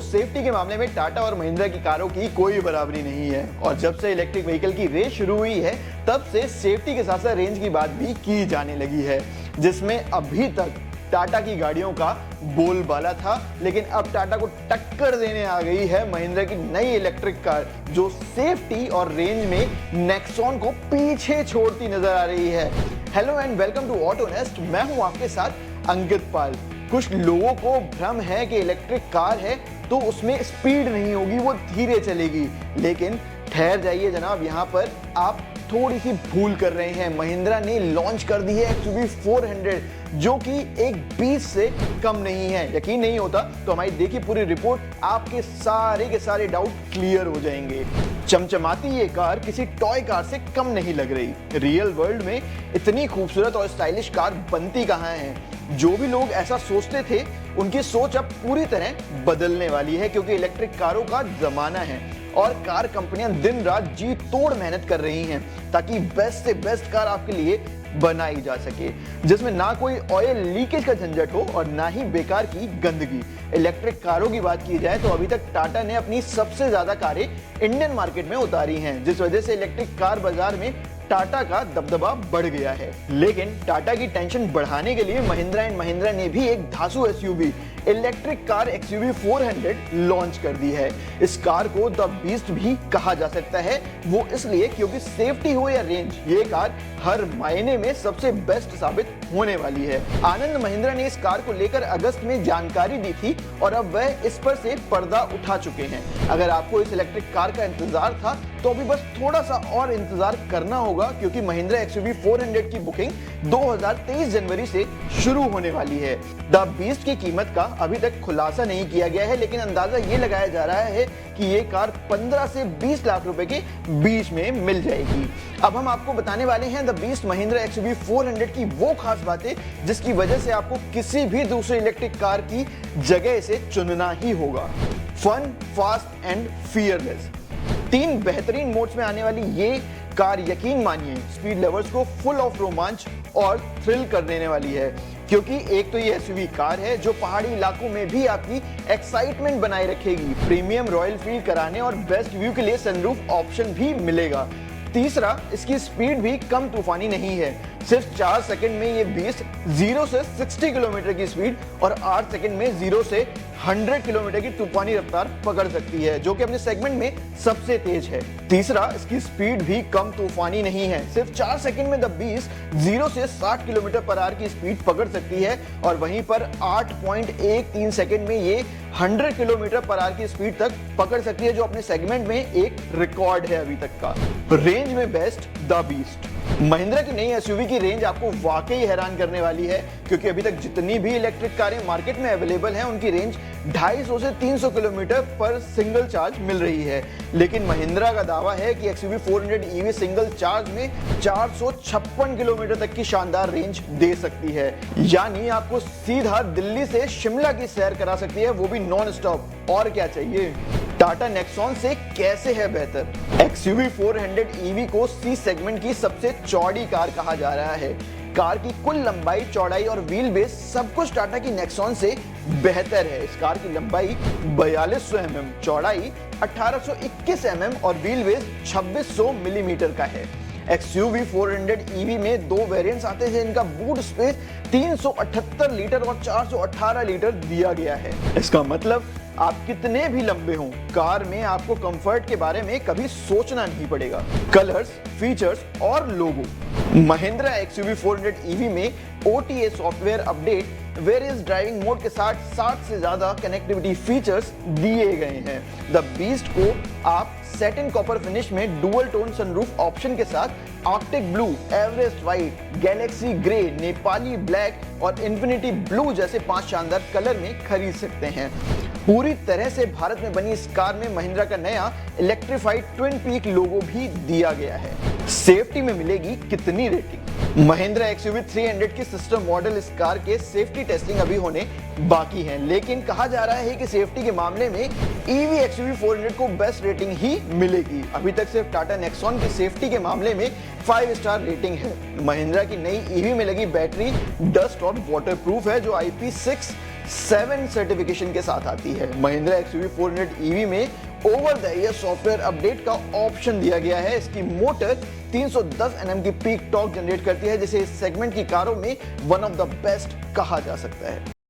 Safety के मामले में टाटा और महिंद्रा की कारों की कोई बराबरी नहीं है और जब से इलेक्ट्रिक व्हीकल की रेस शुरू हुई है तब से सेफ्टी के साथ साथ रेंज की बात भी की जाने लगी है, जिसमें अभी तक टाटा की गाड़ियों का बोलबाला था, लेकिन अब टाटा को टक्कर देने आ गई है महिंद्रा की नई इलेक्ट्रिक कार जो सेफ्टी और रेंज में नेक्सॉन को पीछे छोड़ती नजर आ रही है। हेलो एंड वेलकम टू ऑटोनेस्ट, मैं हूं आपके साथ अंकित पाल। कुछ लोगों को भ्रम है कि इलेक्ट्रिक कार है तो उसमें स्पीड नहीं होगी, वो धीरे चलेगी, लेकिन ठहर जाइए जनाब, यहाँ पर आप थोड़ी सी भूल कर रहे हैं। महिंद्रा ने लॉन्च कर दी है XUV 400 जो कि एक 20 से कम नहीं है। यकीन नहीं होता तो हमारी देखिए पूरी रिपोर्ट, आपके सारे के सारे डाउट क्लियर हो जाएंगे। चमचमाती ये कार किसी टॉय कार से कम नहीं लग रही। रियल वर्ल्ड में इतनी खूबसूरत और स्टाइलिश कार बनती कहाँ है? जो भी लोग ऐसा सोचते थे उनकी सोच अब पूरी तरह बदलने वाली है, क्योंकि इलेक्ट्रिक कारों का जमाना है और कार कंपनियां दिन रात जी तोड़ मेहनत कर रही हैं ताकि बेस्ट से बेस्ट कार आपके लिए बनाई जा सके, जिसमें ना कोई ऑयल लीकेज का झंझट हो और ना ही बेकार की गंदगी। इलेक्ट्रिक कारों की बात की जाए तो अभी तक टाटा ने अपनी सबसे ज्यादा कारें इंडियन मार्केट में उतारी हैं, जिस वजह से इलेक्ट्रिक कार बाजार में टाटा का दबदबा बढ़ गया है। लेकिन टाटा की टेंशन बढ़ाने के लिए महिंद्रा एंड महिंद्रा ने भी एक धांसू SUV electric car XUV 400 launch कर दी है। इस कार को द बीस्ट भी कहा जा सकता है, वो इसलिए क्योंकि सेफ्टी हो या रेंज, ये कार हर मायने में सबसे बेस्ट साबित होने वाली है। आनंद महिंद्रा ने इस कार को लेकर अगस्त में जानकारी दी थी और अब वह इस पर से पर्दा उठा चुके हैं। अगर आपको इस इलेक्ट्रिक कार का इंतजार था तो अभी बस थोड़ा सा और इंतजार करना होगा, क्योंकि महिंद्रा XUV 400 की बुकिंग 2023 जनवरी से शुरू होने वाली है। द बीस्ट की कीमत का अभी तक खुलासा नहीं किया गया है, लेकिन अंदाजा ये लगाया जा रहा है कि ये कार 15 से 20 लाख रुपए के बीच में मिल जाएगी। अब हम आपको बताने वाले हैं द बीस्ट महिंद्रा XUV 400 की वो खास बातें जिसकी वजह से आपको किसी भी दूसरी इलेक्ट्रिक कार की जगह इसे चुनना ही होगा। फन, फास्ट एंड फियरलेस, 3 बेहतरीन मोड्स में आने वाली ये कार यकीन मानिए स्पीड लवर्स को फुल ऑफ रोमांच और थ्रिल कर देने वाली है, क्योंकि एक तो ये SUV कार है जो पहाड़ी इलाकों में भी आपकी एक्साइटमेंट बनाए रखेगी। प्रीमियम रॉयल फील कराने और बेस्ट व्यू के लिए सनरूफ ऑप्शन भी मिलेगा। तीसरा, इसकी स्पीड भी कम तूफानी नहीं है। सिर्फ 4 सेकंड में ये बीस्ट 0 से 60 किलोमीटर की स्पीड और 8 सेकंड में 0 से 100 किलोमीटर की तूफानी रफ्तार पकड़ सकती है, जो कि अपने सेगमेंट में सबसे तेज है। तीसरा, इसकी स्पीड भी कम तूफानी नहीं है। सिर्फ 4 सेकंड में द बीस्ट 0 से 60 किलोमीटर पर आवर की स्पीड पकड़ सकती है और वहीं पर 8.13 सेकंड में ये 100 किलोमीटर पर आवर की स्पीड तक पकड़ सकती है, जो अपने सेगमेंट में एक रिकॉर्ड है अभी तक का। रेंज में बेस्ट द बीस्ट। महिंद्रा की नई SUV की रेंज आपको वाकई हैरान करने वाली है, क्योंकि अभी तक जितनी भी इलेक्ट्रिक कारें मार्केट में अवेलेबल हैं उनकी रेंज 250 से 300 किलोमीटर पर सिंगल चार्ज मिल रही है, लेकिन महिंद्रा का दावा है कि XUV 400 EV सिंगल चार्ज में 456 किलोमीटर तक की शानदार रेंज दे सकती है। यानी आपको सीधा दिल्ली से शिमला की सैर करा सकती है, वो भी नॉन स्टॉप। और क्या चाहिए? टाटा नेक्सॉन से कैसे है बेहतर? XUV 400 EV को C सेगमेंट की सबसे चौड़ी कार कहा जा रहा है। कार की कुल लंबाई, चौड़ाई और व्हील बेस सब कुछ टाटा की नेक्सॉन से बेहतर है। इस कार की लंबाई 4200 mm, चौड़ाई 1821 mm और व्हील बेस 2600 मिलीमीटर का है। XUV 400 EV में 2 वेरिएंट्स आते हैं जिनका बूट स्पेस 378 लीटर और 418 लीटर दिया गया है। इसका मतलब आप कितने भी लंबे हों, कार में आपको कंफर्ट के बारे में कभी सोचना नहीं पड़ेगा। कलर्स, फीचर्स और लोगो, महिंद्रा XUV 400 EV में OTA software update various driving mode के साथ 60 से ज्यादा कनेक्टिविटी फीचर्स दिए गए हैं। द बीस्ट को आप सैटिन कॉपर फिनिश में डुअल टोन सनरूफ ऑप्शन के साथ Arctic blue, Everest white, Galaxy grey, Nepali black और इन्फिनिटी ब्लू जैसे 5 शानदार कलर में खरीद सकते हैं। पूरी तरह से भारत में बनी इस कार में महिंद्रा का नया इलेक्ट्रिफाइड ट्विन पीक लोगो भी दिया गया है। सेफ्टी में मिलेगी कितनी रेटिंग? महिंद्रा XUV 300 की सिस्टम मॉडल इस कार के सेफ्टी टेस्टिंग अभी होने बाकी है, लेकिन कहा जा रहा है कि सेफ्टी के मामले में EV XUV 400 को बेस्ट रेटिंग ही मिलेगी। अभी तक सिर्फ टाटा नेक्सॉन की सेफ्टी के मामले में 5 स्टार रेटिंग है। महिंद्रा की नई EV में लगी बैटरी डस्ट और वाटर प्रूफ है, जो IP6 7 सर्टिफिकेशन के साथ आती है। महिंद्रा XUV 400 EV में over the year software update का ऑप्शन दिया गया है। इसकी मोटर 310 Nm की पीक टॉर्क जनरेट करती है, जिसे इस सेगमेंट की कारों में वन ऑफ द बेस्ट कहा जा सकता है।